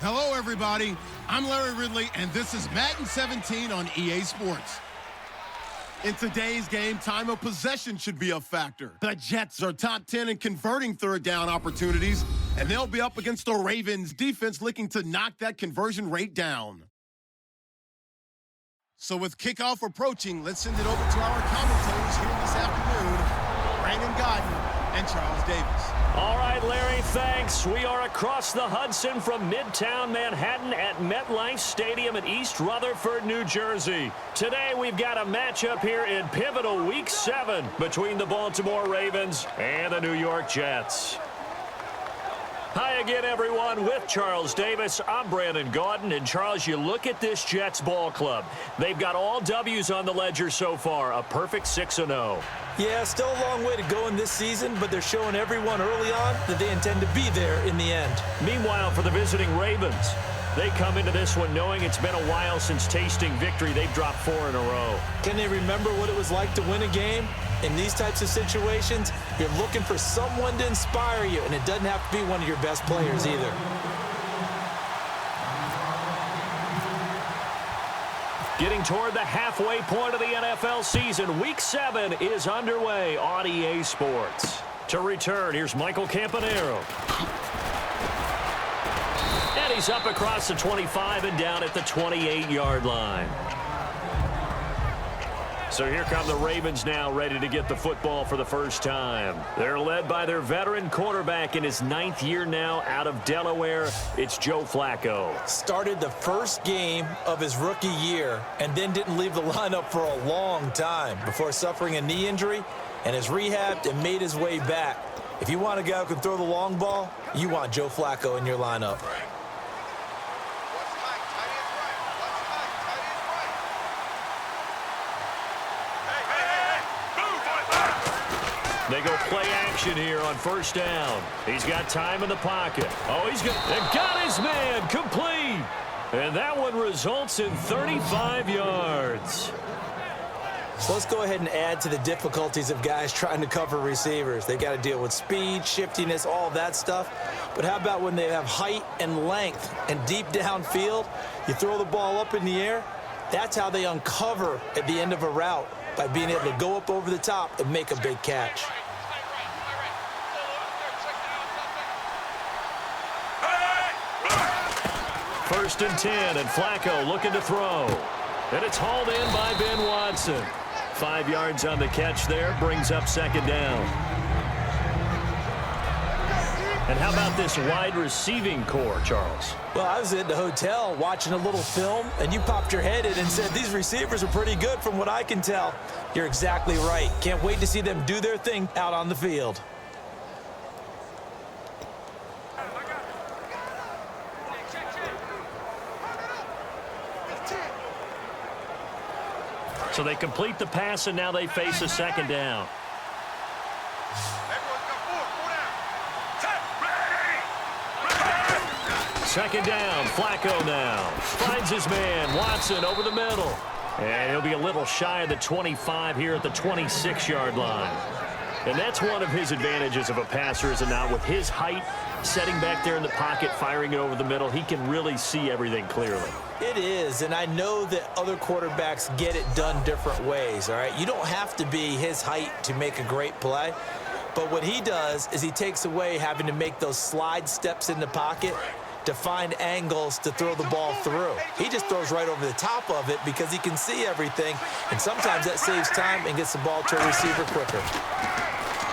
Hello, everybody. I'm Larry Ridley, and this is Madden 17 on EA Sports. In today's game, time of possession should be a factor. The Jets are top 10 in converting third down opportunities, and they'll be up against the Ravens defense looking to knock that conversion rate down. So with kickoff approaching, let's send it over to our commentators here this afternoon, Brandon Godden and Charles Davis. All right, Larry, thanks. We are across the Hudson from Midtown Manhattan at MetLife Stadium in East Rutherford, New Jersey. Today, we've got a matchup here in pivotal Week 7 between the Baltimore Ravens and the New York Jets. Hi again, everyone. With Charles Davis, I'm Brandon Gaudin. And, Charles, you look at this Jets ball club. They've got all W's on the ledger so far, a perfect 6-0. Yeah, still a long way to go in this season, but they're showing everyone early on that they intend to be there in the end. Meanwhile, for the visiting Ravens, they come into this one knowing it's been a while since tasting victory. They've dropped 4 in a row. Can they remember what it was like to win a game? In these types of situations, you're looking for someone to inspire you, and it doesn't have to be one of your best players either. Getting toward the halfway point of the NFL season, Week 7 is underway on EA Sports. To return, here's Michael Campanaro. And he's up across the 25 and down at the 28-yard line. So here come the Ravens now, ready to get the football for the first time. They're led by their veteran quarterback in his 9th year now out of Delaware. It's Joe Flacco. Started the first game of his rookie year and then didn't leave the lineup for a long time before suffering a knee injury and has rehabbed and made his way back. If you want a guy who can throw the long ball, you want Joe Flacco in your lineup. They go play action here on first down. He's got time in the pocket. Oh, they've got his man complete. And that one results in 35 yards. So let's go ahead and add to the difficulties of guys trying to cover receivers. They got to deal with speed, shiftiness, all that stuff. But how about when they have height and length and deep downfield? You throw the ball up in the air. That's how they uncover at the end of a route, by being able to go up over the top and make a big catch. First and 10, and Flacco looking to throw. And it's hauled in by Ben Watson. 5 yards on the catch there, brings up second down. And how about this wide receiving core, Charles? Well, I was at the hotel watching a little film, and you popped your head in and said, these receivers are pretty good from what I can tell. You're exactly right. Can't wait to see them do their thing out on the field. So they complete the pass, and now they face a second down. Second down, Flacco now. Finds his man, Watson, over the middle. And he'll be a little shy of the 25 here at the 26-yard line. And that's one of his advantages of a passer, is it not? With his height, setting back there in the pocket, firing it over the middle, he can really see everything clearly. It is, and I know that other quarterbacks get it done different ways, all right? You don't have to be his height to make a great play. But what he does is he takes away having to make those slide steps in the pocket to find angles to throw the ball through. He just throws right over the top of it because he can see everything, and sometimes that saves time and gets the ball to a receiver quicker.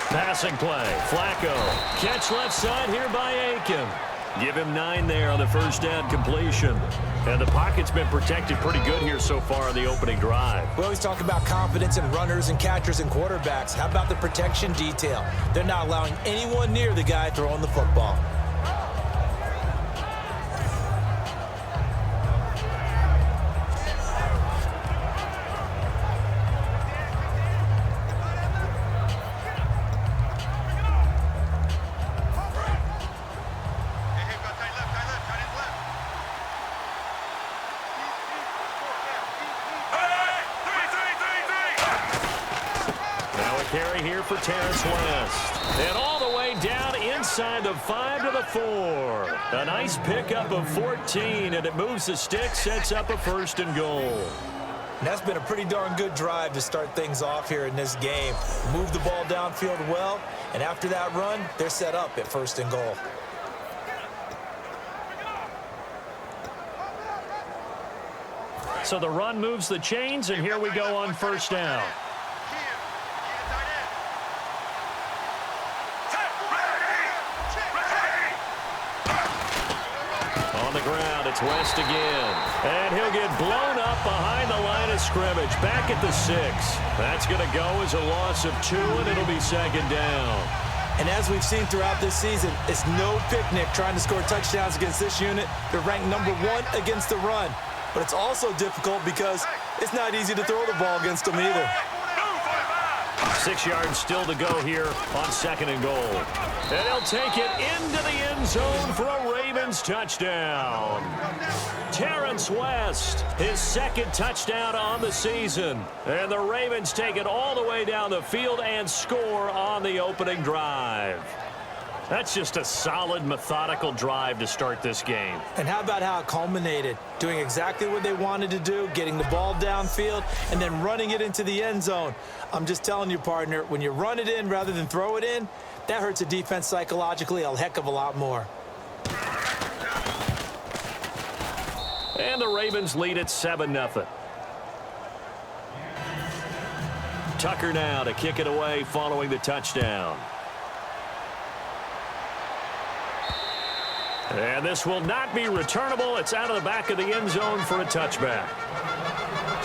Passing play, Flacco. Catch left side here by Aiken. Give him 9 there on the first down completion. And the pocket's been protected pretty good here so far on the opening drive. We always talk about confidence in runners and catchers and quarterbacks. How about the protection detail? They're not allowing anyone near the guy throwing the football. Carry here for Terrence West. And all the way down inside the 5 to the 4. A nice pickup of 14, and it moves the stick, sets up a 1st and goal. And that's been a pretty darn good drive to start things off here in this game. Move the ball downfield well, and after that run, they're set up at 1st and goal. So the run moves the chains, and here we go on 1st down. On the ground, it's West again. And he'll get blown up behind the line of scrimmage. Back at the 6. That's going to go as a loss of 2, and it'll be 2nd down. And as we've seen throughout this season, it's no picnic trying to score touchdowns against this unit. They're ranked number 1 against the run. But it's also difficult because it's not easy to throw the ball against them either. 6 yards still to go here on 2nd and goal. And he'll take it into the end zone for a Ravens touchdown. Terrence West, his 2nd touchdown on the season. And the Ravens take it all the way down the field and score on the opening drive. That's just a solid, methodical drive to start this game. And how about how it culminated? Doing exactly what they wanted to do, getting the ball downfield, and then running it into the end zone. I'm just telling you, partner, when you run it in rather than throw it in, that hurts a defense psychologically a heck of a lot more. And the Ravens lead at 7-0. Tucker now to kick it away following the touchdown. And this will not be returnable. It's out of the back of the end zone for a touchback.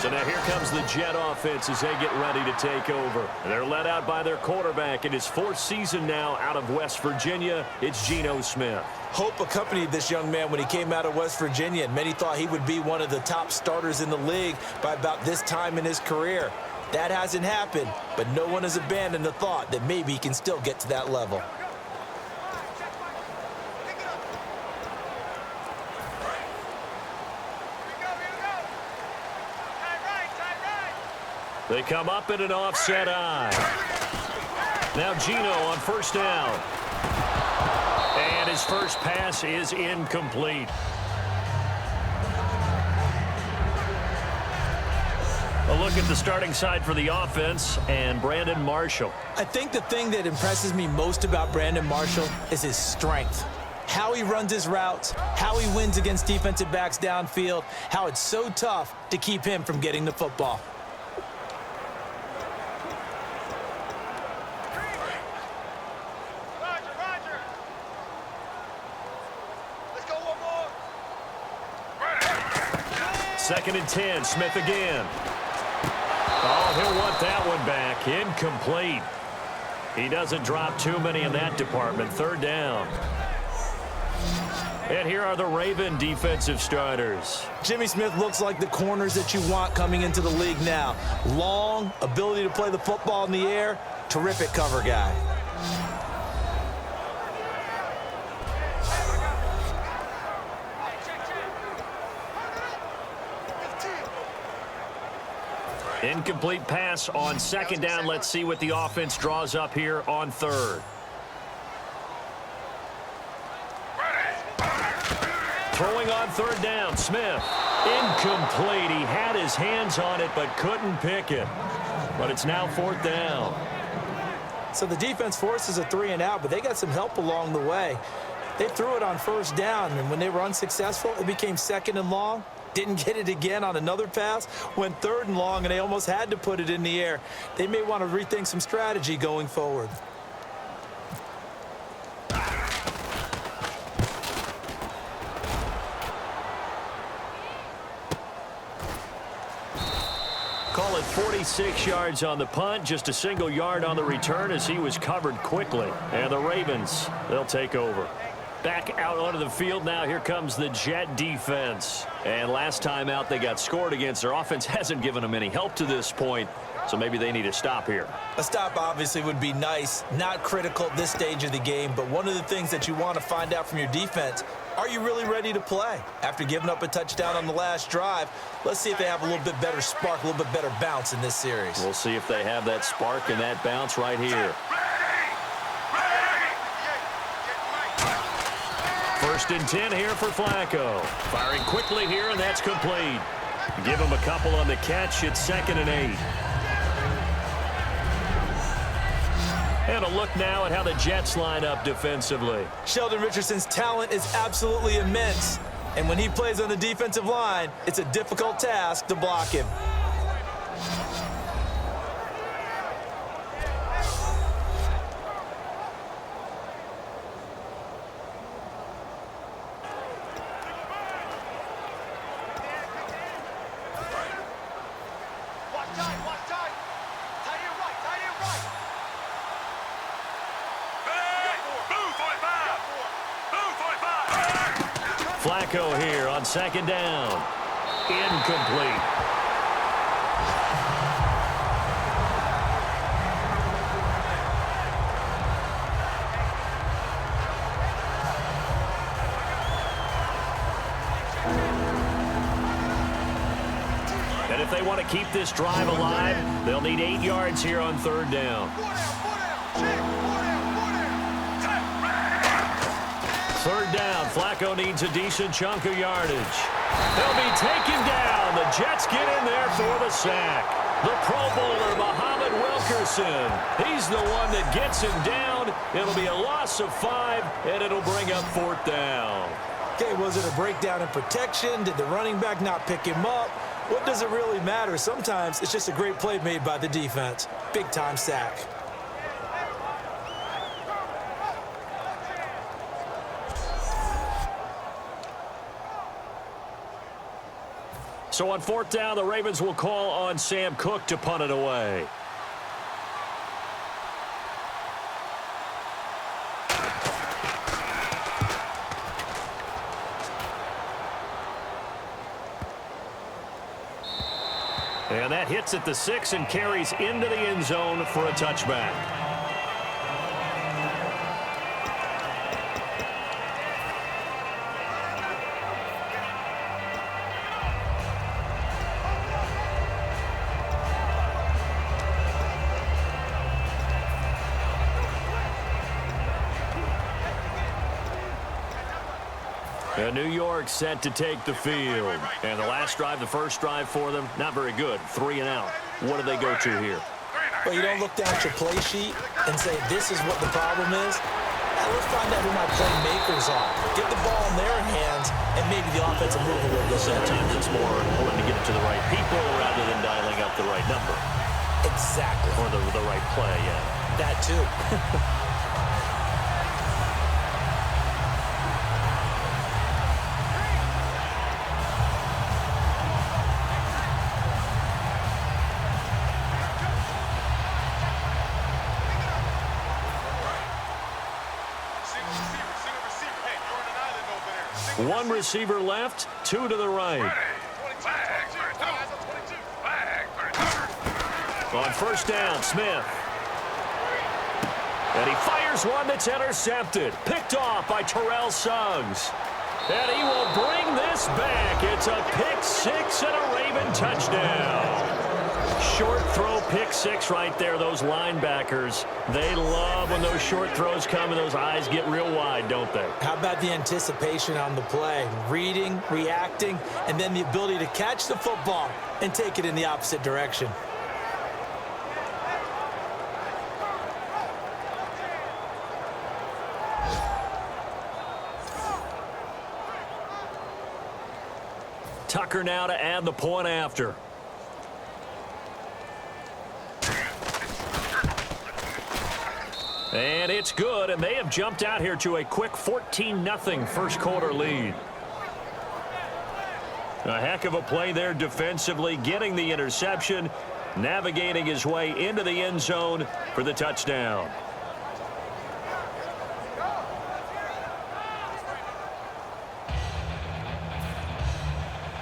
So now here comes the Jet offense as they get ready to take over. And they're led out by their quarterback in his 4th season now out of West Virginia. It's Geno Smith. Hope accompanied this young man when he came out of West Virginia, and many thought he would be one of the top starters in the league by about this time in his career. That hasn't happened, but no one has abandoned the thought that maybe he can still get to that level. They come up in an offset eye. Now Geno on 1st down. And his first pass is incomplete. A look at the starting side for the offense and Brandon Marshall. I think the thing that impresses me most about Brandon Marshall is his strength. How he runs his routes, how he wins against defensive backs downfield, how it's so tough to keep him from getting the football. Second and 10, Smith again. Oh, he'll want that one back. Incomplete. He doesn't drop too many in that department. 3rd down. And here are the Raven defensive starters. Jimmy Smith looks like the corners that you want coming into the league now. Long, ability to play the football in the air, terrific cover guy. Incomplete pass on 2nd down. Let's see what the offense draws up here on 3rd. Throwing on 3rd down, Smith. Incomplete. He had his hands on it but couldn't pick it. But it's now 4th down. So the defense forces a 3 and out, but they got some help along the way. They threw it on 1st down, and when they were unsuccessful, it became 2nd and long. Didn't get it again on another pass, went 3rd and long, and they almost had to put it in the air. They may want to rethink some strategy going forward. Call it 46 yards on the punt, just a single yard on the return as he was covered quickly. And the Ravens, they'll take over. Back out onto the field now. Here comes the Jet defense. And last time out they got scored against. Their offense hasn't given them any help to this point, so maybe they need a stop here. A stop obviously would be nice. Not critical at this stage of the game, but one of the things that you want to find out from your defense, are you really ready to play? After giving up a touchdown on the last drive, let's see if they have a little bit better spark, a little bit better bounce in this series. We'll see if they have that spark and that bounce right here. First and 10 here for Flacco. Firing quickly here, and that's complete. Give him a couple on the catch. It's 2nd and 8. And a look now at how the Jets line up defensively. Sheldon Richardson's talent is absolutely immense. And when he plays on the defensive line, it's a difficult task to block him. Flacco here on 2nd down. Incomplete. And if they want to keep this drive alive, they'll need 8 yards here on 3rd down. 3rd down, Flacco needs a decent chunk of yardage. They'll be taken down. The Jets get in there for the sack. The Pro Bowler, Muhammad Wilkerson. He's the one that gets him down. It'll be a loss of 5, and it'll bring up 4th down. Okay, was it a breakdown in protection? Did the running back not pick him up? What does it really matter? Sometimes it's just a great play made by the defense. Big-time sack. So on 4th down, the Ravens will call on Sam Cook to punt it away. And that hits at the 6 and carries into the end zone for a touchback. New York set to take the field. And the last drive, the first drive for them, not very good. 3 and out. What do they go to here? Well, you don't look down at your play sheet and say, this is what the problem is. Now, let's find out who my playmakers are. Get the ball in their hands, and maybe the offensive move will go. Sometimes it's more important to get it to the right people rather than dialing up the right number. Exactly. Or the right play, yeah. That too. One receiver left, 2 to the right. On 1st down, Smith. And he fires one that's intercepted. Picked off by Terrell Suggs. And he will bring this back. It's a pick 6 and a Raven touchdown. Short throw pick 6 right there. Those linebackers, they love when those short throws come and those eyes get real wide, don't they? How about the anticipation on the play? Reading, reacting, and then the ability to catch the football and take it in the opposite direction. Tucker now to add the point after. And it's good, and they have jumped out here to a quick 14-0 first quarter lead. A heck of a play there defensively, getting the interception, navigating his way into the end zone for the touchdown.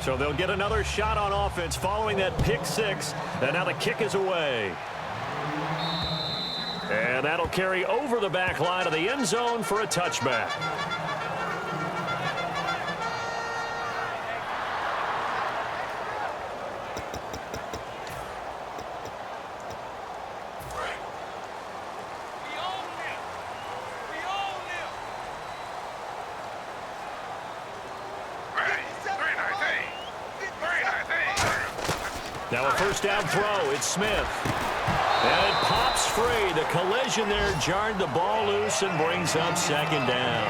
So they'll get another shot on offense following that pick 6, and now the kick is away. And that'll carry over the back line of the end zone for a touchback. Now a first down throw. It's Smith. And it pops free. The collision there jarred the ball loose and brings up second down.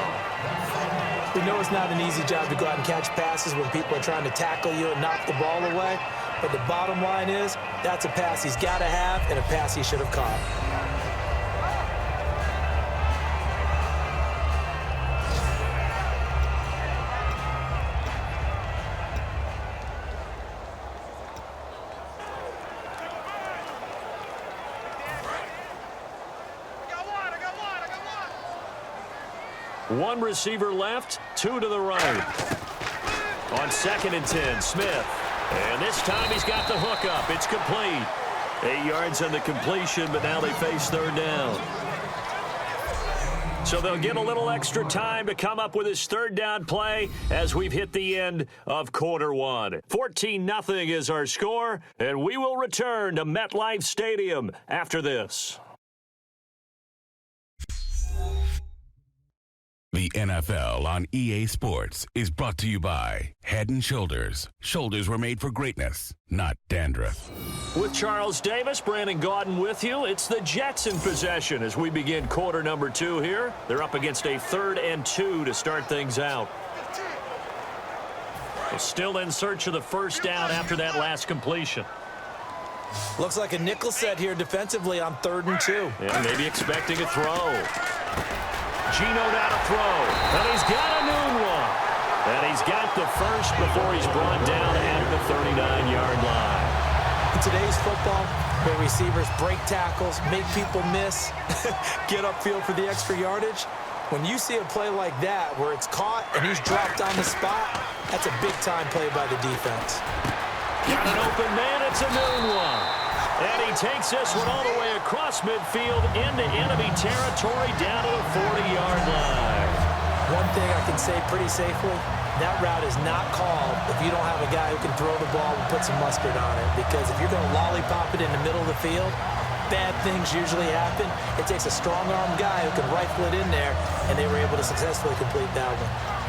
We know it's not an easy job to go out and catch passes when people are trying to tackle you and knock the ball away. But the bottom line is, that's a pass he's got to have and a pass he should have caught. One receiver left, two to the right. On 2nd and 10, Smith. And this time he's got the hook up. It's complete. 8 yards on the completion, but now they face third down. So they'll get a little extra time to come up with his third down play as we've hit the end of quarter one. 14-0 is our score, and we will return to MetLife Stadium after this. The NFL on EA Sports is brought to you by Head & Shoulders. Shoulders were made for greatness, not dandruff. With Charles Davis, Brandon Gaudin with you. It's the Jets in possession as we begin quarter number 2 here. They're up against a 3rd and 2 to start things out. Well, still in search of the first down after that last completion. Looks like a nickel set here defensively on 3rd and 2. Yeah, maybe expecting a throw. Gino now to throw, and he's got a noon one. And he's got the first before he's brought down at the 39-yard line. In today's football, where receivers break tackles, make people miss, get upfield for the extra yardage, when you see a play like that where it's caught and he's dropped on the spot, that's a big-time play by the defense. Got an open man, it's a noon one. And he takes this one all the way across midfield into enemy territory down to the 40-yard line. One thing I can say pretty safely, that route is not called if you don't have a guy who can throw the ball and put some mustard on it. Because if you're going to lollipop it in the middle of the field, bad things usually happen. It takes a strong-arm guy who can rifle it in there, and they were able to successfully complete that one.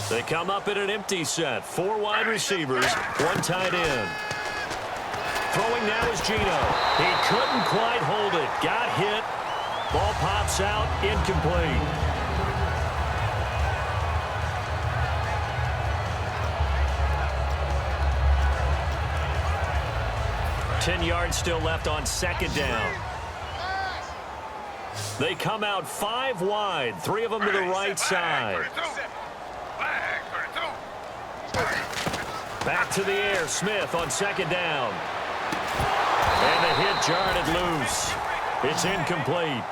They come up in an empty set. 4 wide receivers, 1 tight end. Throwing now is Gino. He couldn't quite hold it. Got hit. Ball pops out, incomplete. Ten yards still left on 2nd down. They come out 5 wide, 3 of them to the right side. Back to the air, Smith on 2nd down. And the hit jarred it loose. It's incomplete.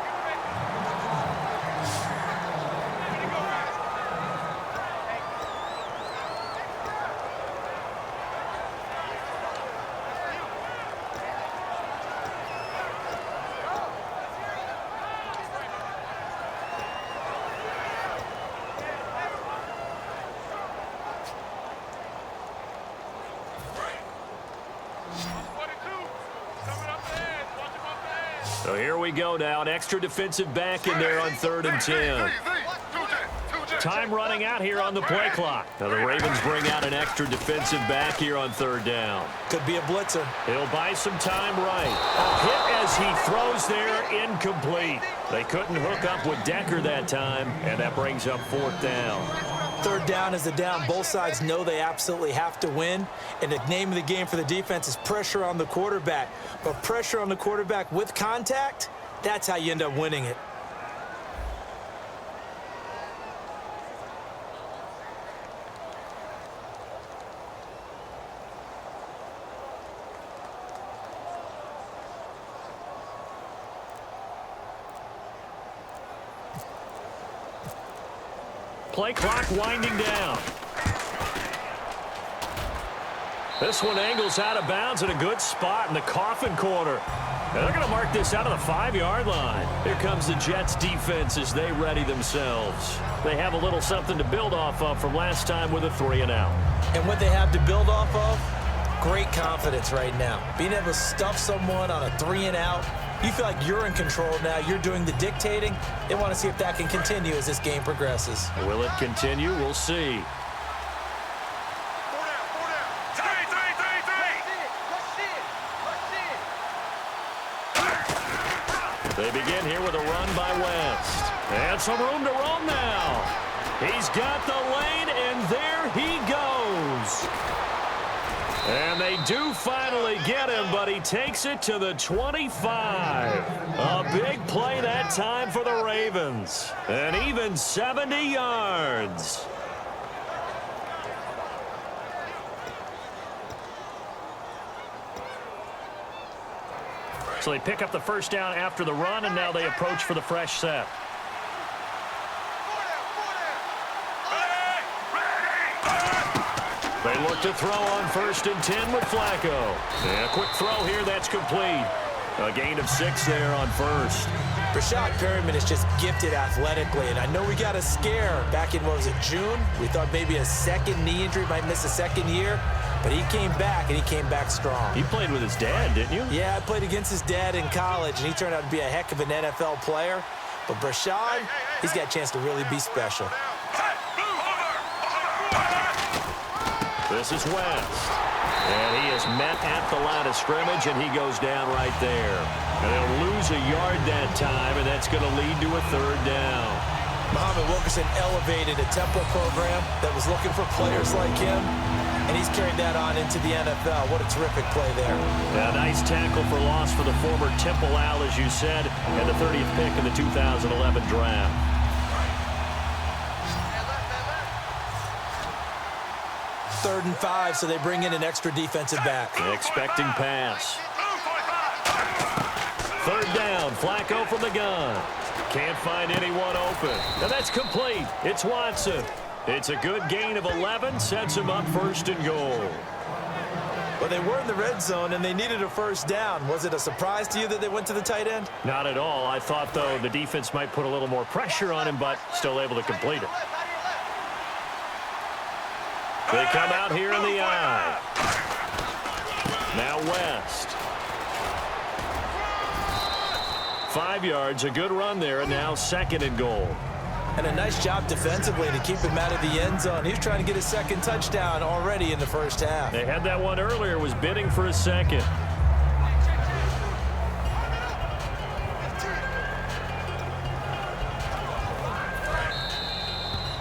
So here we go now. An extra defensive back in there on 3rd and 10. Time running out here on the play clock. Now the Ravens bring out an extra defensive back here on 3rd down. Could be a blitzer. He'll buy some time right. A hit as he throws there, incomplete. They couldn't hook up with Decker that time, and that brings up 4th down. 3rd down is the down. Both sides know they absolutely have to win. And the name of the game for the defense is pressure on the quarterback. But pressure on the quarterback with contact, that's how you end up winning it. Play clock winding down. This one angles out of bounds in a good spot in the coffin corner. And they're going to mark this out of the 5-yard line. Here comes the Jets defense as they ready themselves. They have a little something to build off of from last time with a 3-and-out. And what they have to build off of, great confidence right now. Being able to stuff someone on a 3-and-out, you feel like you're in control now. You're doing the dictating. They want to see if that can continue as this game progresses. Will it continue? We'll see. They begin here with a run by West. And some room to roam now. He's got the lane, and there he goes. And they do finally get him, but he takes it to the 25. A big play that time for the Ravens. And even 70 yards. So they pick up the first down after the run, and now they approach for the fresh set. They look to throw on 1st and 10 with Flacco. And a quick throw here, that's complete. A gain of 6 there on 1st. Rashad Perriman is just gifted athletically, and I know we got a scare back in, what was it, June? We thought maybe a second knee injury, might miss a second year. But he came back, and he came back strong. You played with his dad, didn't you? Yeah, I played against his dad in college, and he turned out to be a heck of an NFL player. But Brashad, he's got a chance to really be special. This is West. And he is met at the line of scrimmage, and he goes down right there. And they'll lose a yard that time, and that's going to lead to a 3rd down. Muhammad Wilkerson elevated a Temple program that was looking for players like him. And he's carried that on into the NFL. What a terrific play there. A nice tackle for loss for the former Temple Owl, as you said, and the 30th pick in the 2011 draft. Third and 5, so they bring in an extra defensive back. Expecting pass. 3rd down, Flacco from the gun. Can't find anyone open. And that's complete. It's Watson. It's a good gain of 11, sets him up 1st and goal. Well, they were in the red zone, and they needed a 1st down. Was it a surprise to you that they went to the tight end? Not at all. I thought, though, the defense might put a little more pressure on him, but still able to complete it. They come out here in the eye. Now West. 5 yards, a good run there, and now 2nd and goal. And a nice job defensively to keep him out of the end zone. He was trying to get his 2nd touchdown already in the 1st half. They had that one earlier, was bidding for a 2nd.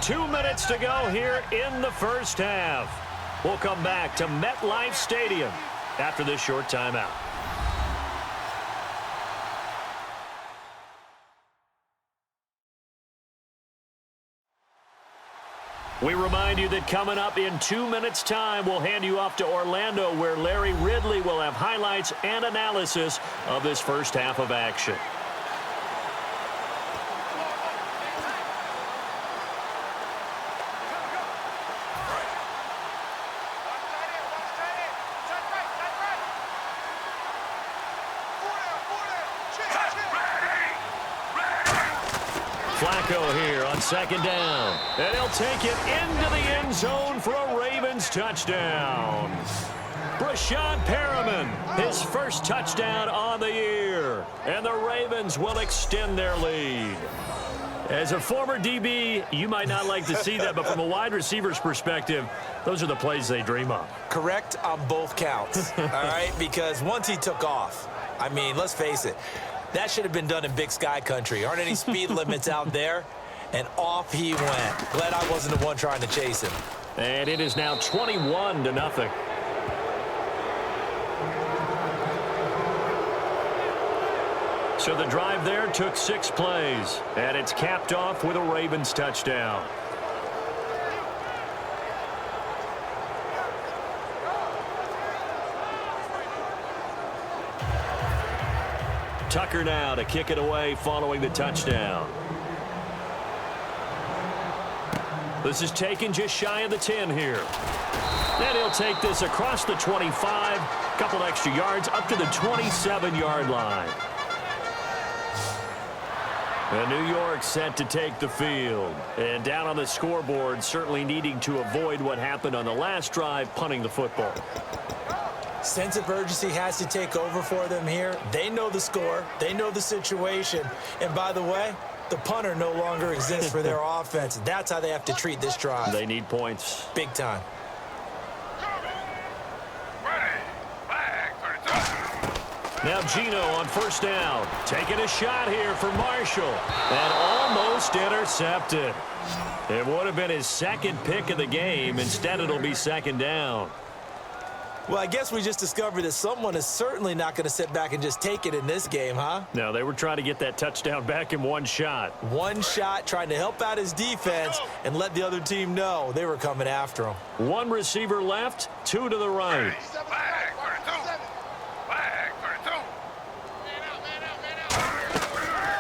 Two minutes to go here in the 1st half. We'll come back to MetLife Stadium after this short timeout. We remind you that coming up in 2 minutes' time, we'll hand you off to Orlando, where Larry Ridley will have highlights and analysis of this 1st half of action. Flacco here on 2nd down. And he'll take it into the end zone for a Ravens touchdown. Rashad Perriman, his 1st touchdown on the year. And the Ravens will extend their lead. As a former DB, you might not like to see that, but from a wide receiver's perspective, those are the plays they dream of. Correct on both counts, all right? Because once he took off, I mean, let's face it, that should have been done in Big Sky Country. Aren't any speed limits out there? And off he went. Glad I wasn't the one trying to chase him. And it is now 21-0. So the drive there took 6 plays, and it's capped off with a Ravens touchdown. Tucker now to kick it away following the touchdown. This is taken just shy of the 10 here. And he'll take this across the 25 Couple extra yards up to the 27-yard line. And New York set to take the field. And down on the scoreboard, certainly needing to avoid what happened on the last drive, punting the football. Sense of urgency has to take over for them here. They know the score. They know the situation. And by the way, the punter no longer exists for their offense. That's how they have to treat this drive. They need points. Big time. Now Gino on first down. Taking a shot here for Marshall. And almost intercepted. It would have been his second pick of the game. Instead, it'll be second down. Well, I guess we just discovered that someone is certainly not going to sit back and just take it in this game, huh? No, they were trying to get that touchdown back in one shot. One shot, trying to help out his defense and let the other team know they were coming after him. One receiver left, two to the right.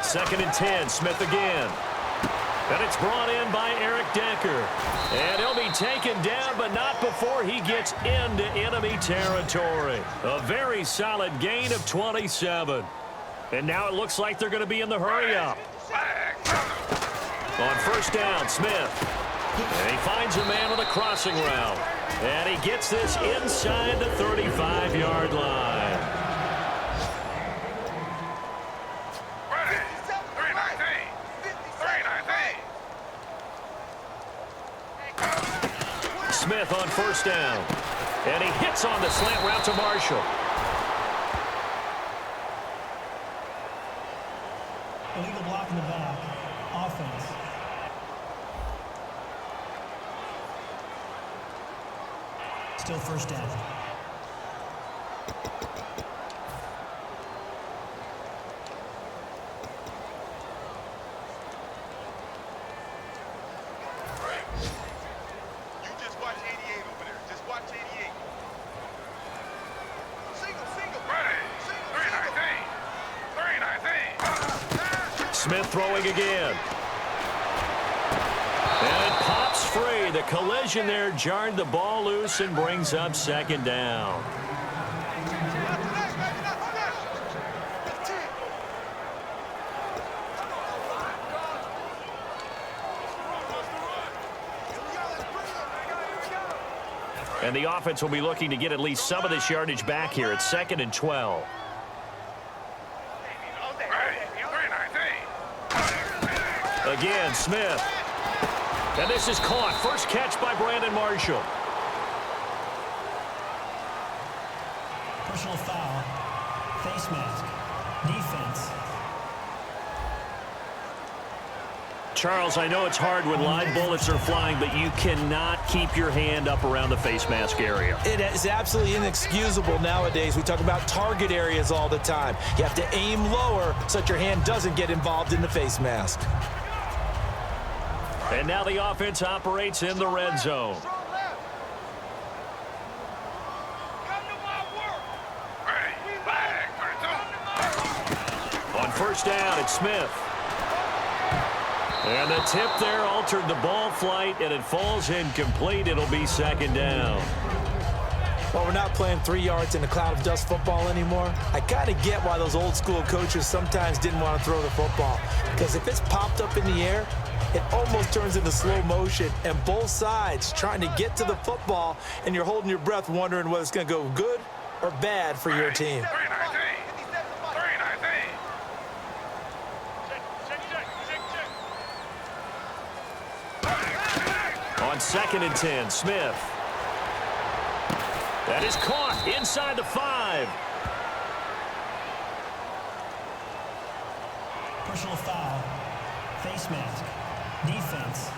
Second and 10, Smith again. And it's brought in by Eric Decker. And he'll be taken down, but not before he gets into enemy territory. A very solid gain of 27. And now it looks like they're going to be in the hurry-up. On first down, Smith. And he finds a man on the crossing route. And he gets this inside the 35-yard line. Smith on first down. And he hits on the slant route to Marshall. Illegal block in the back. Offense. Still first down. Smith throwing again. And it pops free. The collision there jarred the ball loose and brings up second down. And the offense will be looking to get at least some of this yardage back here at 2nd and 12. Again, Smith. And this is caught. First catch by Brandon Marshall. Personal foul. Face mask. Defense. Charles, I know it's hard when live bullets are flying, but you cannot keep your hand up around the face mask area. It is absolutely inexcusable nowadays. We talk about target areas all the time. You have to aim lower so that your hand doesn't get involved in the face mask. And now the offense operates in the red zone. On first down, it's Smith. And the tip there altered the ball flight, and it falls incomplete. It'll be second down. Well, we're not playing 3 yards in a cloud of dust football anymore. I kind of get why those old school coaches sometimes didn't want to throw the football. Because if it's popped up in the air, it almost turns into slow motion, and both sides trying to get to the football, and you're holding your breath wondering whether it's going to go good or bad for your team. On 2nd and 10, Smith. That is caught inside the 5. Personal foul. Face mask. Defense.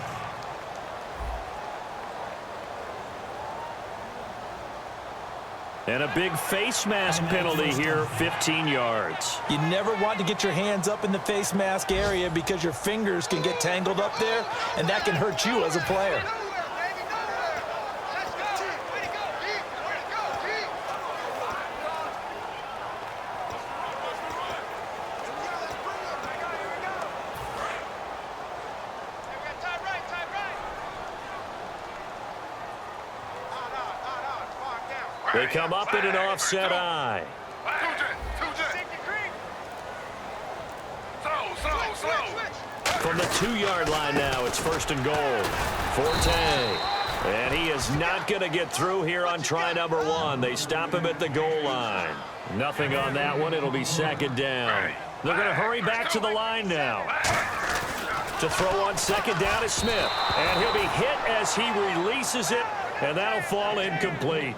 And a big face mask penalty here, 15 yards. You never want to get your hands up in the face mask area because your fingers can get tangled up there, and that can hurt you as a player. They come up in an offset eye. From the 2-yard line now, it's 1st and goal. Forte. And he is not going to get through here on try number 1. They stop him at the goal line. Nothing on that one. It'll be 2nd down. They're going to hurry back to the line now. To throw on 2nd down is Smith. And he'll be hit as he releases it, and that'll fall incomplete.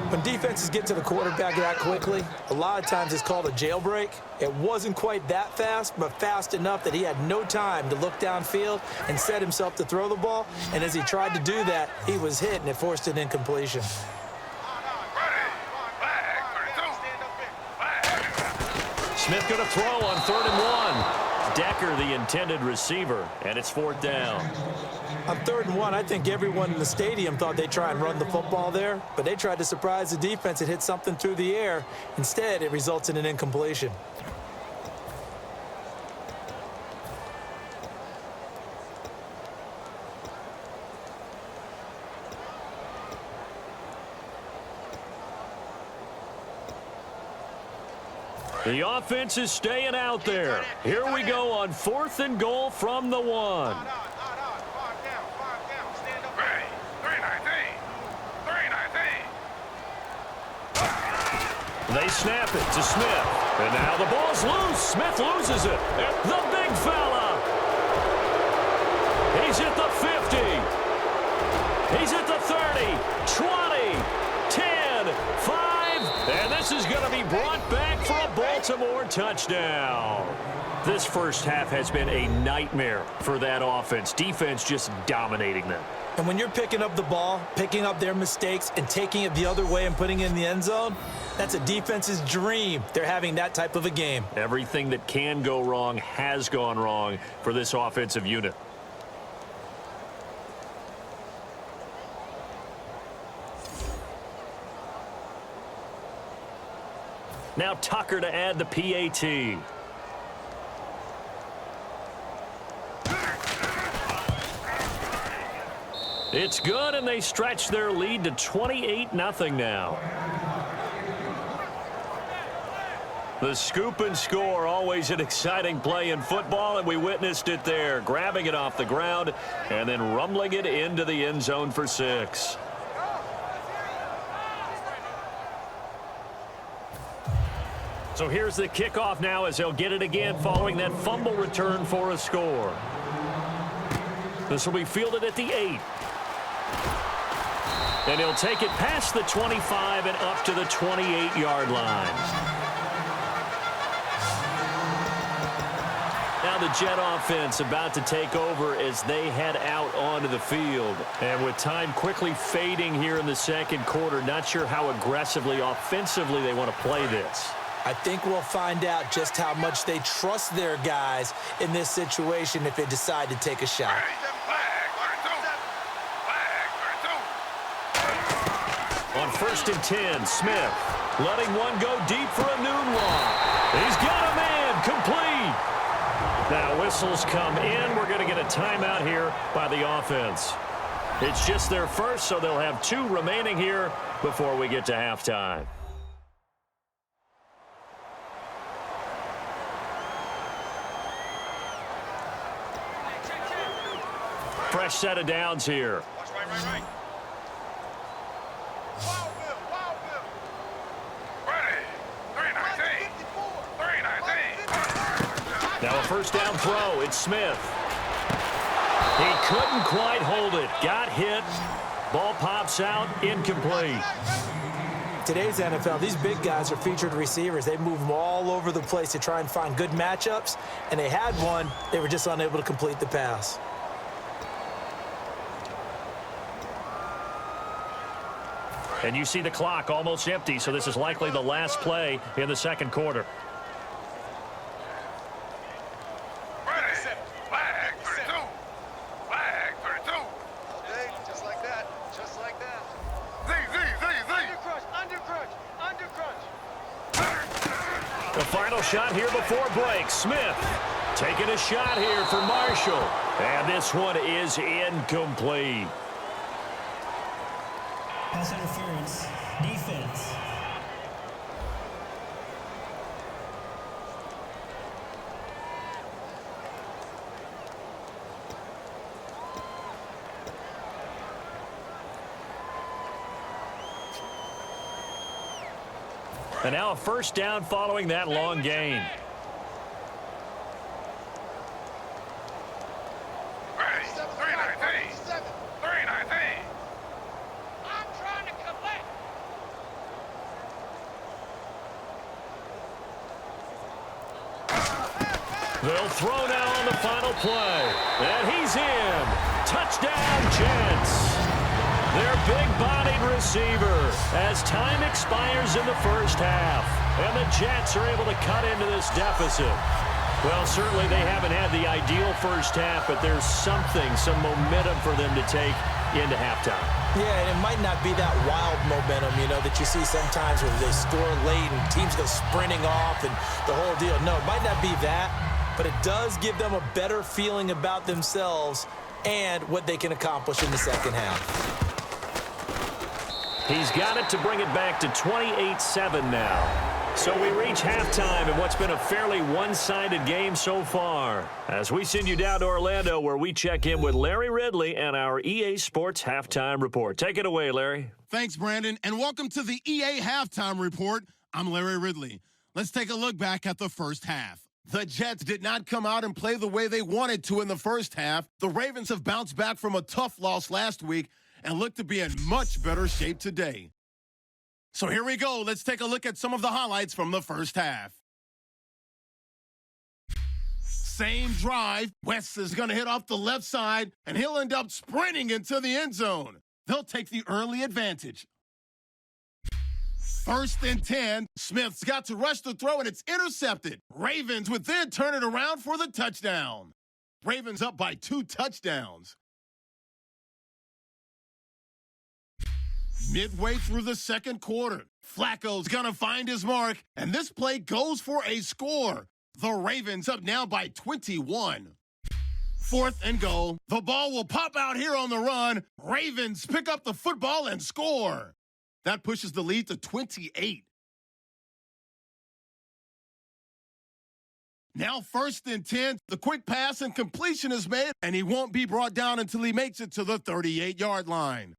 When defenses get to the quarterback that quickly, a lot of times it's called a jailbreak. It wasn't quite that fast, but fast enough that he had no time to look downfield and set himself to throw the ball. And as he tried to do that, he was hit, and it forced an incompletion. Smith going to throw on 3rd and 1. Decker, the intended receiver, and it's 4th down. On 3rd and 1, I think everyone in the stadium thought they'd try and run the football there, but they tried to surprise the defense and hit something through the air. Instead, it results in an incompletion. The offense is staying out there. Here we go on 4th and goal from the 1. They snap it to Smith. And now the ball's loose. Smith loses it. The big fella. He's at the 50. He's at the 30, 20, 10, 5. And this is going to be brought back for a Baltimore touchdown. This first half has been a nightmare for that offense. Defense just dominating them. And when you're picking up the ball, picking up their mistakes, and taking it the other way and putting it in the end zone, that's a defense's dream. They're having that type of a game. Everything that can go wrong has gone wrong for this offensive unit. Now Tucker to add the PAT. It's good, and they stretch their lead to 28-0 now. The scoop and score, always an exciting play in football, and we witnessed it there, grabbing it off the ground and then rumbling it into the end zone for 6. So here's the kickoff now as they'll get it again following that fumble return for a score. This will be fielded at the 8. And he'll take it past the 25 and up to the 28-yard line. Now the Jet offense about to take over as they head out onto the field. And with time quickly fading here in the second quarter, not sure how aggressively, offensively they want to play this. I think we'll find out just how much they trust their guys in this situation if they decide to take a shot. On 1st and 10, Smith letting one go deep for a noon walk. He's got a man complete. Now whistles come in. We're going to get a timeout here by the offense. It's just their first, so they'll have 2 remaining here before we get to halftime. Fresh set of downs here. Right. Now a first down throw. It's Smith. He couldn't quite hold it. Got hit. Ball pops out. Incomplete. Today's NFL, these big guys are featured receivers. They move them all over the place to try and find good matchups, and they had one. They were just unable to complete the pass. And you see the clock almost empty, so this is likely the last play in the second quarter. The final shot here before break. Smith taking a shot here for Marshall. And this one is incomplete. Pass interference. Defense. And now a first down following that long gain. They'll throw now on the final play. And he's in. Touchdown, Jets. Their big-bodied receiver as time expires in the first half. And the Jets are able to cut into this deficit. Well, certainly they haven't had the ideal first half, but there's some momentum for them to take into halftime. Yeah, and it might not be that wild momentum, that you see sometimes where they score late and teams go sprinting off and the whole deal. No, it might not be that, but it does give them a better feeling about themselves and what they can accomplish in the second half. He's got it to bring it back to 28-7 now. So we reach halftime in what's been a fairly one-sided game so far. As we send you down to Orlando, where we check in with Larry Ridley and our EA Sports Halftime Report. Take it away, Larry. Thanks, Brandon, and welcome to the EA Halftime Report. I'm Larry Ridley. Let's take a look back at the first half. The Jets did not come out and play the way they wanted to in the first half. The Ravens have bounced back from a tough loss last week and look to be in much better shape today. So here we go. Let's take a look at some of the highlights from the first half. Same drive. West is going to hit off the left side, and he'll end up sprinting into the end zone. They'll take the early advantage. 1st and 10. Smith's got to rush the throw, and it's intercepted. Ravens would then turn it around for the touchdown. Ravens up by 2 touchdowns. Midway through the second quarter, Flacco's gonna find his mark, and this play goes for a score. The Ravens up now by 21. 4th and goal. The ball will pop out here on the run. Ravens pick up the football and score. That pushes the lead to 28. Now 1st and 10. The quick pass and completion is made, and he won't be brought down until he makes it to the 38-yard line.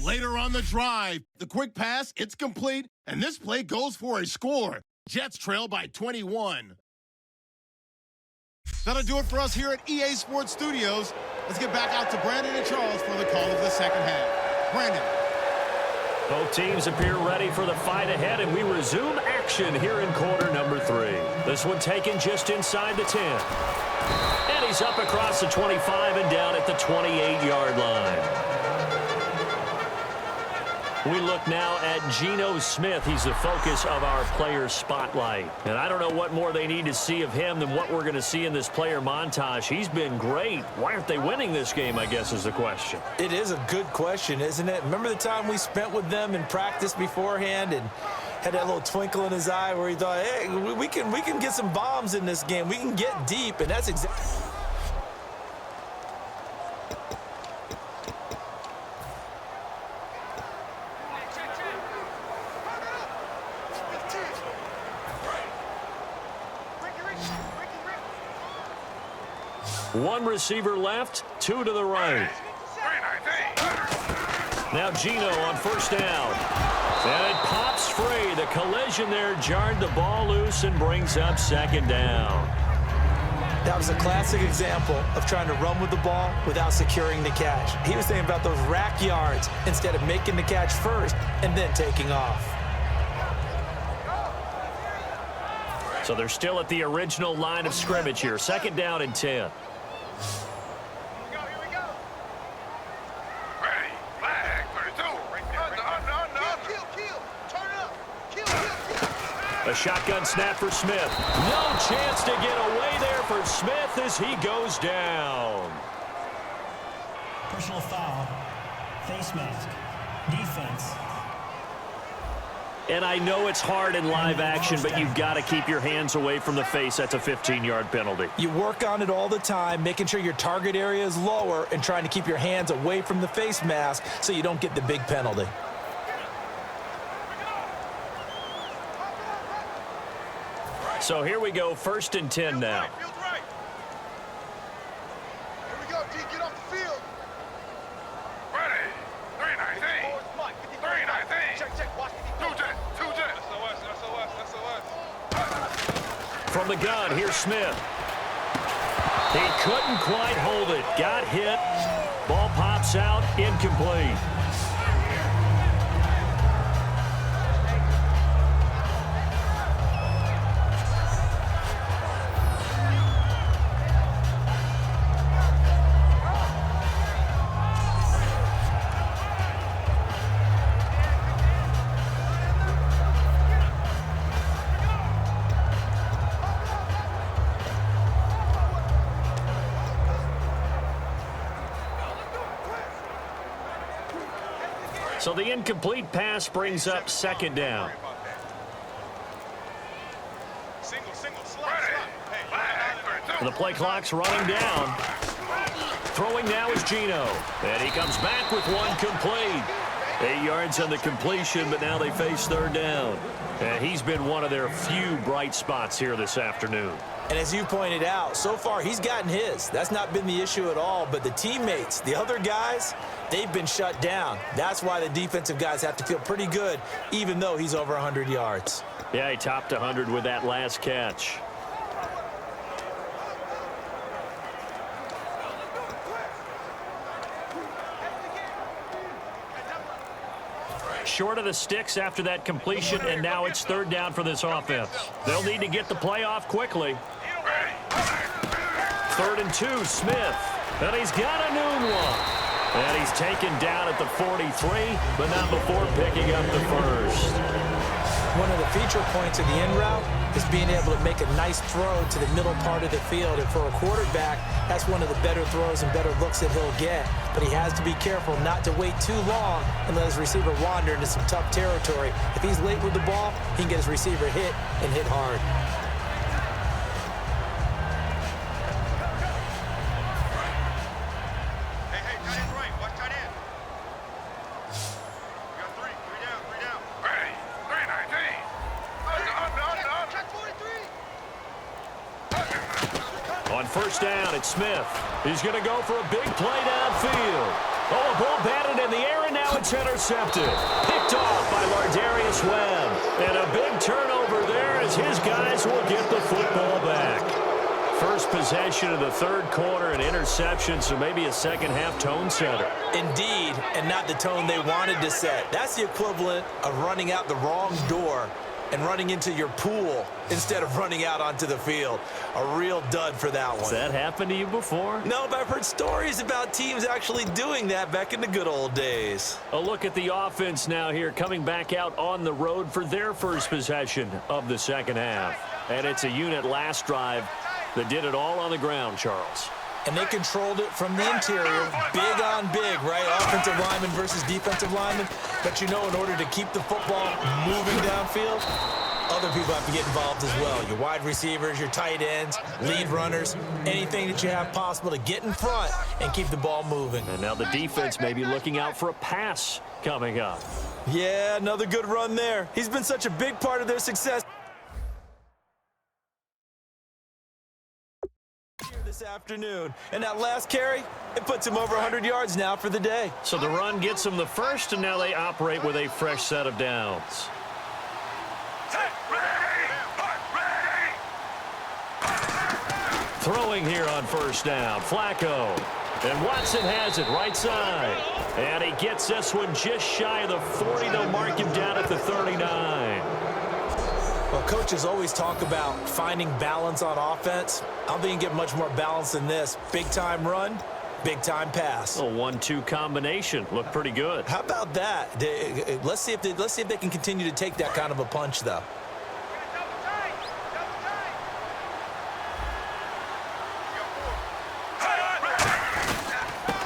Later on the drive, the quick pass, it's complete, and this play goes for a score. Jets trail by 21. That'll do it for us here at EA Sports Studios. Let's get back out to Brandon and Charles for the call of the second half. Brandon. Both teams appear ready for the fight ahead, and we resume action here in quarter number 3. This one taken just inside the 10. And he's up across the 25 and down at the 28-yard line. We look now at Geno Smith. He's the focus of our player spotlight. And I don't know what more they need to see of him than what we're going to see in this player montage. He's been great. Why aren't they winning this game, I guess, is the question. It is a good question, isn't it? Remember the time we spent with them in practice beforehand and had that little twinkle in his eye where he thought, hey, we can get some bombs in this game. We can get deep, and that's exactly... One receiver left, 2 to the right. Now Geno on first down. And it pops free. The collision there jarred the ball loose and brings up second down. That was a classic example of trying to run with the ball without securing the catch. He was thinking about those rack yards instead of making the catch first and then taking off. So they're still at the original line of scrimmage here. 2nd down and 10. A shotgun snap for Smith. No chance to get away there for Smith as he goes down. Personal foul. Face mask. Defense. And I know it's hard in live action, but you've got to keep your hands away from the face. That's a 15-yard penalty. You work on it all the time, making sure your target area is lower and trying to keep your hands away from the face mask so you don't get the big penalty. So here we go, 1st and 10 now. From the gun, here's Smith. He couldn't quite hold it. Got hit. Ball pops out, incomplete. So the incomplete pass brings up 2nd down. The play clock's running down. Throwing now is Gino. And he comes back with one complete. 8 yards on the completion, but now they face 3rd down. And he's been one of their few bright spots here this afternoon. And as you pointed out, so far he's gotten his. That's not been the issue at all. But the teammates, the other guys, they've been shut down. That's why the defensive guys have to feel pretty good, even though he's over 100 yards. Yeah, he topped 100 with that last catch. Short of the sticks after that completion, and now it's 3rd down for this offense. They'll need to get the play off quickly. 3rd and 2, Smith. And he's got a noon one. And he's taken down at the 43, but not before picking up the 1st. One of the feature points of the in route is being able to make a nice throw to the middle part of the field. And for a quarterback, that's one of the better throws and better looks that he'll get. But he has to be careful not to wait too long and let his receiver wander into some tough territory. If he's late with the ball, he can get his receiver hit and hit hard. On 1st down, it's Smith. He's going to go for a big play downfield. Oh, a ball batted in the air, and now it's intercepted. Picked off by Lardarius Webb. And a big turnover there as his guys will get the football back. First possession of the 3rd quarter, an interception, so maybe a second-half tone setter. Indeed, and not the tone they wanted to set. That's the equivalent of running out the wrong door and running into your pool instead of running out onto the field. A real dud for that one. Has that happened to you before? No, but I've heard stories about teams actually doing that back in the good old days. A look at the offense now here, coming back out on the road for their first possession of the 2nd half. And it's a unit last drive that did it all on the ground, Charles. And they controlled it from the interior, big on big, right? Offensive lineman versus defensive lineman. But you know, in order to keep the football moving downfield, other people have to get involved as well. Your wide receivers, your tight ends, lead runners, anything that you have possible to get in front and keep the ball moving. And now the defense may be looking out for a pass coming up. Yeah, another good run there. He's been such a big part of their success this afternoon. And that last carry, it puts him over 100 yards now for the day. So the run gets him the first, and now they operate with a fresh set of downs. Throwing here on 1st down, Flacco. And Watson has it right side. And he gets this one just shy of the 40. They'll mark him down at the 39. Well, coaches always talk about finding balance on offense. I don't think you can get much more balance than this. Big-time run, big-time pass. A 1-2 combination. Looked pretty good. How about that? Let's see if they can continue to take that kind of a punch, though.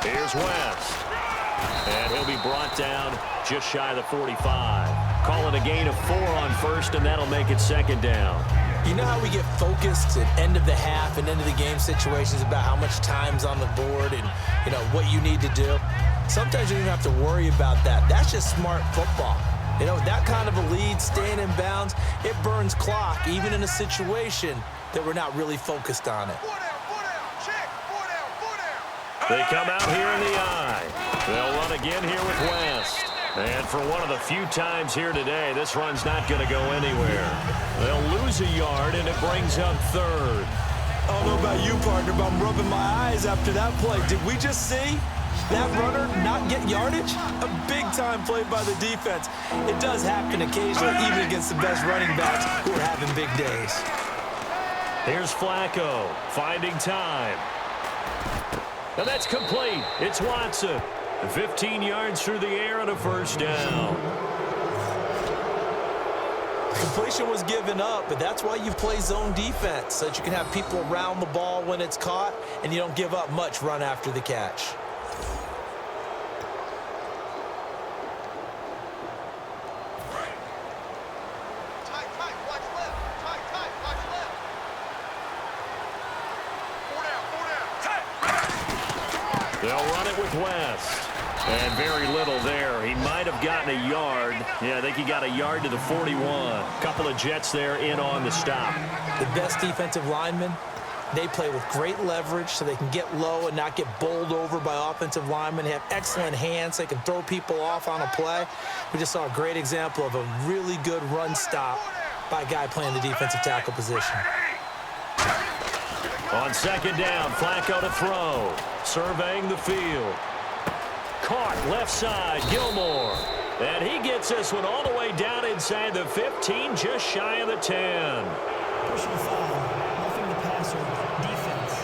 Here's West. And he'll be brought down just shy of the 45. Call it a gain of 4 on first, and that'll make it second down. You know how we get focused at end of the half and end of the game situations about how much time's on the board and, you know, what you need to do? Sometimes you don't have to worry about that. That's just smart football. You know, that kind of a lead, staying in bounds, it burns clock, even in a situation that we're not really focused on it. They come out here in the I. They'll run again here with West. And for one of the few times here today, this run's not going to go anywhere. They'll lose a yard, and it brings up third. I don't know about you, partner, but I'm rubbing my eyes after that play. Did we just see that runner not get yardage? A big-time play by the defense. It does happen occasionally, even against the best running backs who are having big days. Here's Flacco finding time. And that's complete. It's Watson. 15 yards through the air and a first down. Completion was given up, but that's why you play zone defense, so that you can have people around the ball when it's caught, and you don't give up much run after the catch. They'll run it with West. And very little there. He might have gotten a yard. Yeah, I think he got a yard to the 41. Couple of Jets there in on the stop. The best defensive linemen, they play with great leverage so they can get low and not get bowled over by offensive linemen. They have excellent hands. They can throw people off on a play. We just saw a great example of a really good run stop by a guy playing the defensive tackle position. On second down, Flacco to throw. Surveying the field. Caught left side, Gilmore. And he gets this one all the way down inside the 15, just shy of the 10. Personal foul, roughing the passer, defense.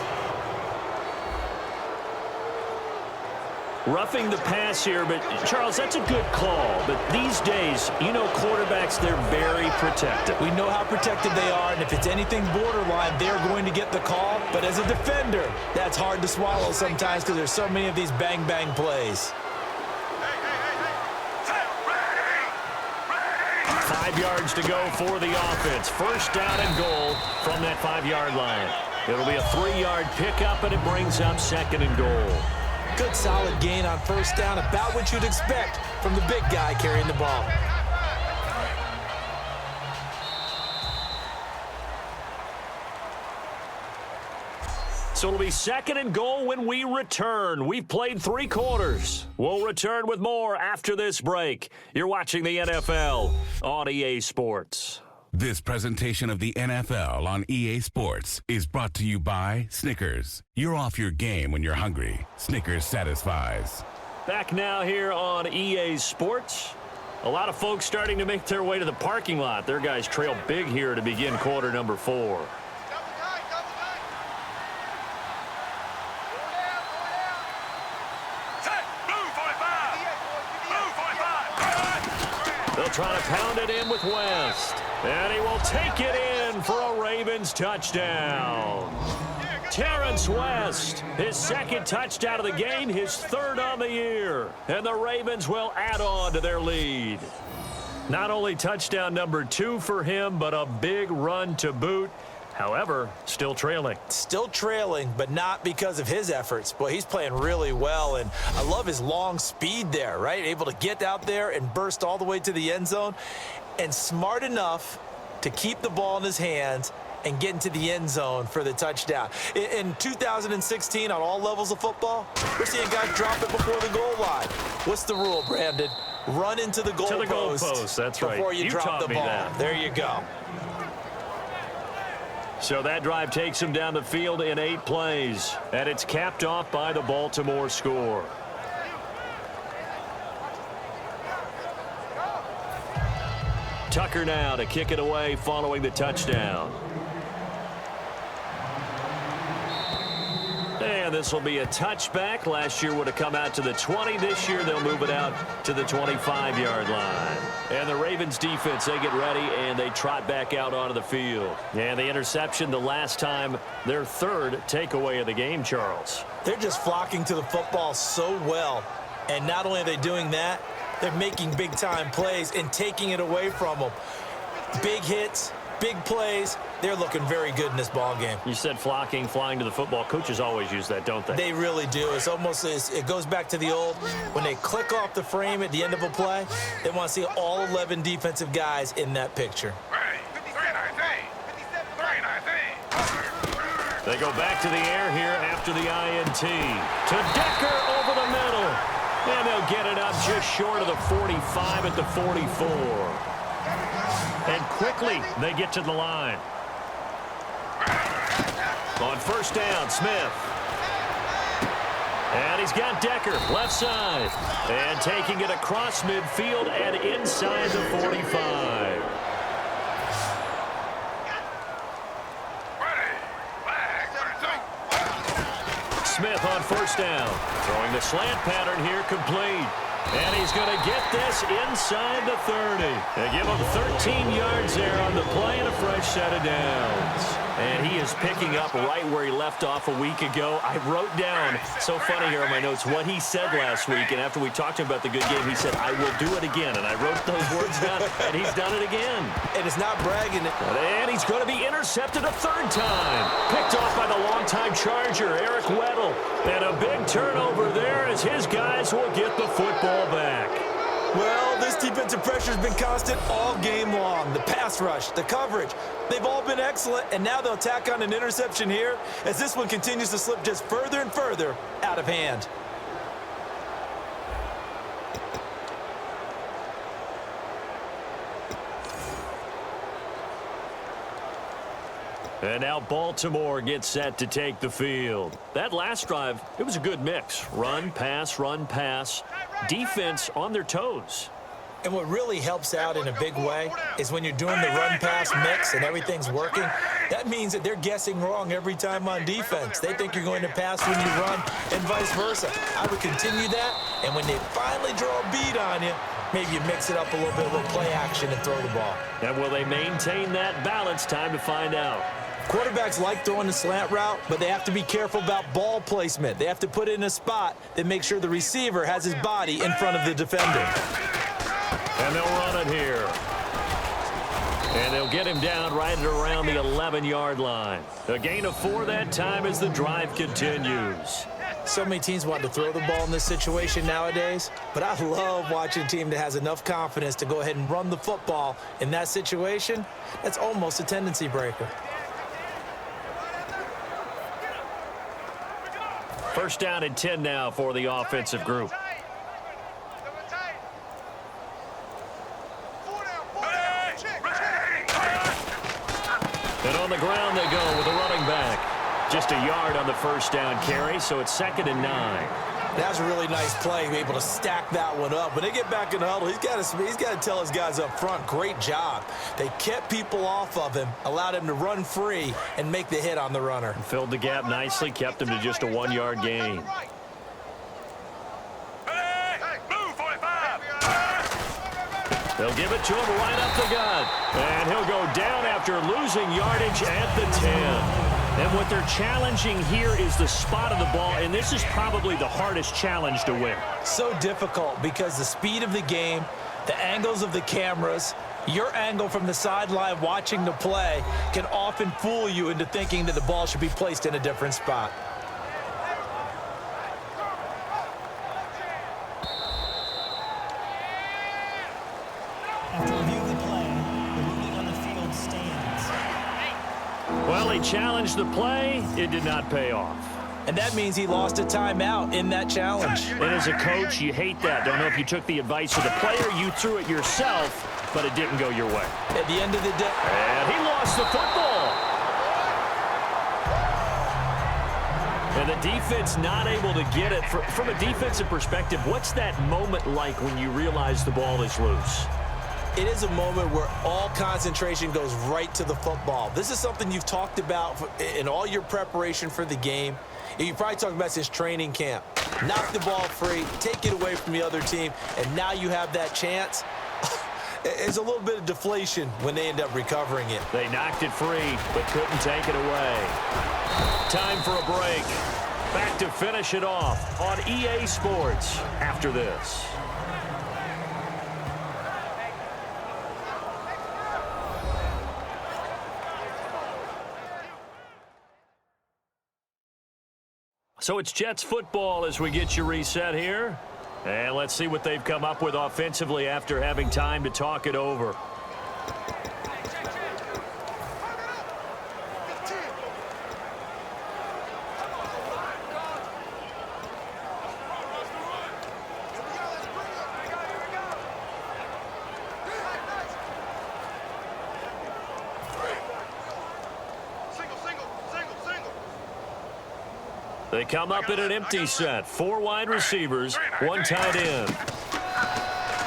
Roughing the pass here, but Charles, that's a good call. But these days, you know, quarterbacks, they're very protective. We know how protective they are, and if it's anything borderline, they're going to get the call. But as a defender, that's hard to swallow sometimes because there's so many of these bang-bang plays. 5 yards to go for the offense. First down and goal from that 5-yard line. It'll be a 3-yard pickup, and it brings up second and goal. Good solid gain on first down, about what you'd expect from the big guy carrying the ball. So it'll be second and goal when we return. We've played 3 quarters. We'll return with more after this break. You're watching the NFL on EA Sports. This presentation of the NFL on EA Sports is brought to you by Snickers. You're off your game when you're hungry. Snickers satisfies. Back now here on EA Sports. A lot of folks starting to make their way to the parking lot. Their guys trail big here to begin quarter number 4. They'll try to pound it in with West. And he will take it in for a Ravens touchdown. Terrence West, his second touchdown of the game, his third on the year. And the Ravens will add on to their lead. Not only touchdown number 2 for him, but a big run to boot. However, still trailing. Still trailing, but not because of his efforts. Boy, he's playing really well, and I love his long speed there, right? Able to get out there and burst all the way to the end zone, and smart enough to keep the ball in his hands and get into the end zone for the touchdown. In 2016, on all levels of football, we're seeing guys drop it before the goal line. What's the rule, Brandon? Run into the goal post. That's right. Before you drop the ball. That. There you go. So that drive takes him down the field in 8 plays, and it's capped off by the Baltimore score. Tucker now to kick it away following the touchdown. And this will be a touchback. Last year would have come out to the 20. This year they'll move it out to the 25-yard line. And the Ravens defense, they get ready, and they trot back out onto the field. And the interception the last time, their third takeaway of the game, Charles. They're just flocking to the football so well. And not only are they doing that, they're making big-time plays and taking it away from them. Big hits, big plays. They're looking very good in this ball game. You said flying to the football. Coaches always use that, don't they? They really do. It's almost, it goes back to the old, when they click off the frame at the end of a play, they want to see all 11 defensive guys in that picture. They go back to the air here after the INT. To Decker over the middle. And they'll get it up just short of the 45 at the 44. And quickly, they get to the line. On first down, Smith. And he's got Decker, left side. And taking it across midfield and inside the 45. Smith on first down. Throwing the slant pattern here, complete. And he's going to get this inside the 30. They give him 13 yards there on the play and a fresh set of downs. And he is picking up right where he left off a week ago. I wrote down, so funny here on my notes, what he said last week. And after we talked to him about the good game, he said, I will do it again. And I wrote those words down, and he's done it again. And it's not bragging. And he's going to be intercepted a third time. Picked off by the longtime Charger, Eric Weddle. And a big turnover there as his guys will get the football back. Well, this defensive pressure has been constant all game long. The pass rush, the coverage, they've all been excellent, and now they'll tack on an interception here as this one continues to slip just further and further out of hand. And now Baltimore gets set to take the field. That last drive, it was a good mix. Run, pass. Defense on their toes. And what really helps out in a big way is when you're doing the run-pass mix and everything's working, that means that they're guessing wrong every time on defense. They think you're going to pass when you run and vice versa. I would continue that, and when they finally draw a beat on you, maybe you mix it up a little bit with play action and throw the ball. And will they maintain that balance? Time to find out. Quarterbacks like throwing the slant route, but they have to be careful about ball placement. They have to put it in a spot that makes sure the receiver has his body in front of the defender. And they'll run it here. And they'll get him down right at around the 11-yard line. A gain of 4 that time as the drive continues. So many teams want to throw the ball in this situation nowadays, but I love watching a team that has enough confidence to go ahead and run the football in that situation. That's almost a tendency breaker. First down and 10 now for the offensive group. And on the ground they go with a running back. Just a yard on the first down carry, so it's 2nd and 9. That was a really nice play, able to stack that one up. When they get back in the huddle, he's got to tell his guys up front, great job. They kept people off of him, allowed him to run free and make the hit on the runner. Filled the gap nicely, kept him to just a 1-yard gain. They'll give it to him right up the gut. And he'll go down after losing yardage at the 10. And what they're challenging here is the spot of the ball, and this is probably the hardest challenge to win. So difficult because the speed of the game, the angles of the cameras, your angle from the sideline watching the play can often fool you into thinking that the ball should be placed in a different spot. After review of the play, the ruling on the field stands. Well, he challenged the play. It did not pay off. And that means he lost a timeout in that challenge. And as a coach, you hate that. Don't know if you took the advice of the player, you threw it yourself, but it didn't go your way. At the end of the day. And he lost the football. And the defense not able to get it. From a defensive perspective, what's that moment like when you realize the ball is loose? It is a moment where all concentration goes right to the football. This is something you've talked about in all your preparation for the game. You probably talked about since training camp. Knock the ball free, take it away from the other team, and now you have that chance. It's a little bit of deflation when they end up recovering it. They knocked it free, but couldn't take it away. Time for a break. Back back to finish it off on EA Sports after this. So it's Jets football as we get you reset here. And let's see what they've come up with offensively after having time to talk it over. They come up in an empty set. 4 wide receivers, 1 tight end.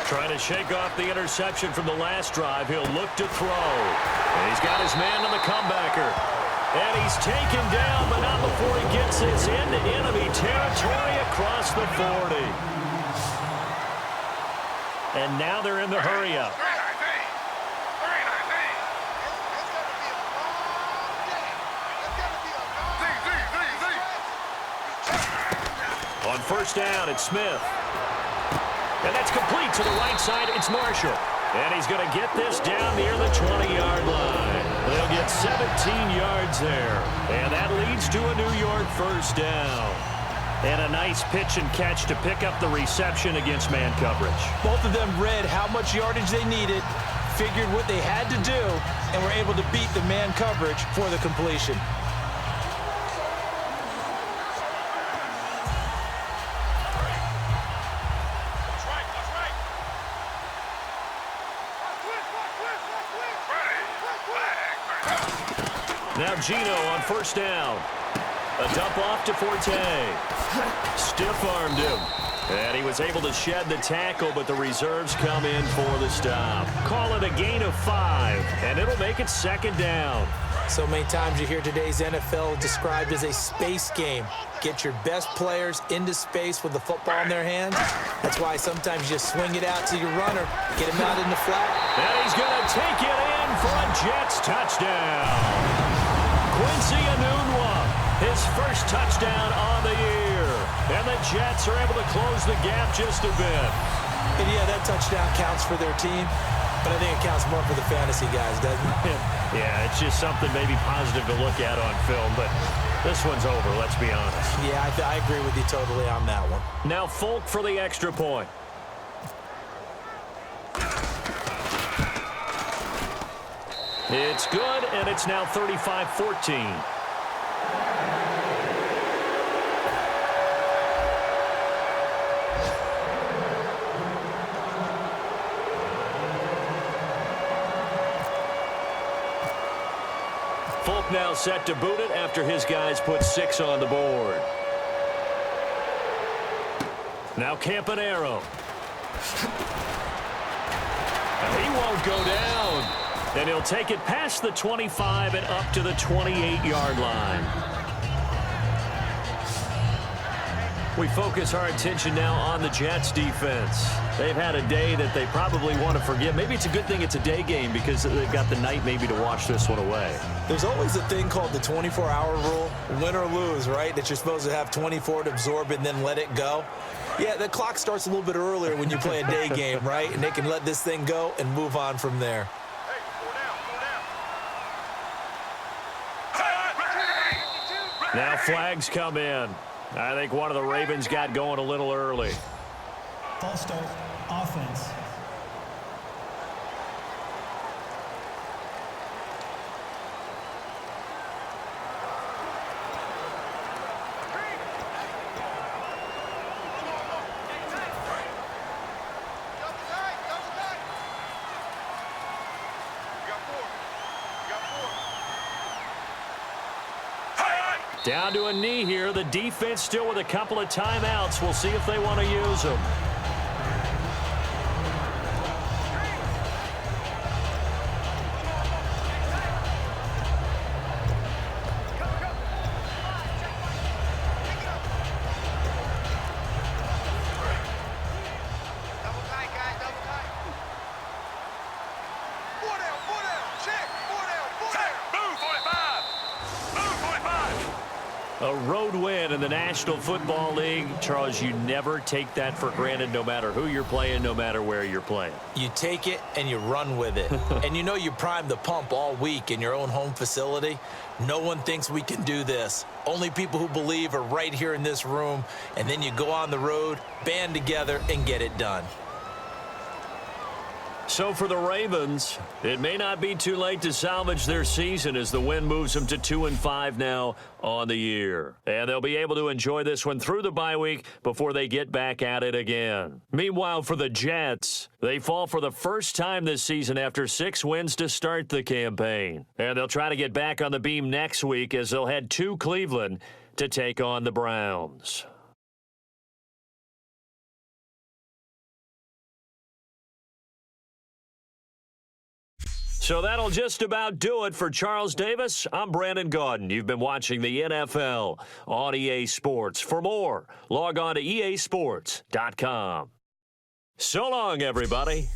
Trying to shake off the interception from the last drive. He'll look to throw. And he's got his man on the comebacker. And he's taken down, but not before he gets this into enemy territory across the 40. And now they're in the hurry-up. On first down, it's Smith. And that's complete to the right side. It's Marshall. And he's going to get this down near the 20-yard line. They'll get 17 yards there. And that leads to a New York first down. And a nice pitch and catch to pick up the reception against man coverage. Both of them read how much yardage they needed, figured what they had to do, and were able to beat the man coverage for the completion. Now Gino on first down. A dump off to Forte. Stiff-armed him. And he was able to shed the tackle, but the reserves come in for the stop. Call it a gain of 5, and it'll make it second down. So many times you hear today's NFL described as a space game. Get your best players into space with the football in their hands. That's why sometimes you just swing it out to your runner, get him out in the flat. And he's going to take it in for a Jets touchdown. Quincy Enunwa, his first touchdown on the year. And the Jets are able to close the gap just a bit. And yeah, that touchdown counts for their team, but I think it counts more for the fantasy guys, doesn't it? Yeah, it's just something maybe positive to look at on film, but this one's over, let's be honest. Yeah, I agree with you totally on that one. Now Folk for the extra point. It's good, and it's now 35-14. Folk now set to boot it after his guys put 6 on the board. Now Campanaro. And he won't go down. And he'll take it past the 25 and up to the 28-yard line. We focus our attention now on the Jets defense. They've had a day that they probably want to forget. Maybe it's a good thing it's a day game because they've got the night maybe to wash this one away. There's always a thing called the 24-hour rule, win or lose, right? That you're supposed to have 24 to absorb it and then let it go. Yeah, the clock starts a little bit earlier when you play a day game, right? And they can let this thing go and move on from there. Now flags come in. I think one of the Ravens got going a little early. False start, offense. Down to a knee here. The defense still with a couple of timeouts. We'll see if they want to use them. A road win in the National Football League. Charles, you never take that for granted, no matter who you're playing, no matter where you're playing. You take it and you run with it. And you know you primed the pump all week in your own home facility. No one thinks we can do this. Only people who believe are right here in this room. And then you go on the road, band together, and get it done. So for the Ravens, it may not be too late to salvage their season as the win moves them to 2-5 now on the year. And they'll be able to enjoy this one through the bye week before they get back at it again. Meanwhile, for the Jets, they fall for the first time this season after 6 wins to start the campaign. And they'll try to get back on the beam next week as they'll head to Cleveland to take on the Browns. So that'll just about do it for Charles Davis. I'm Brandon Gaudin. You've been watching the NFL on EA Sports. For more, log on to easports.com. So long, everybody.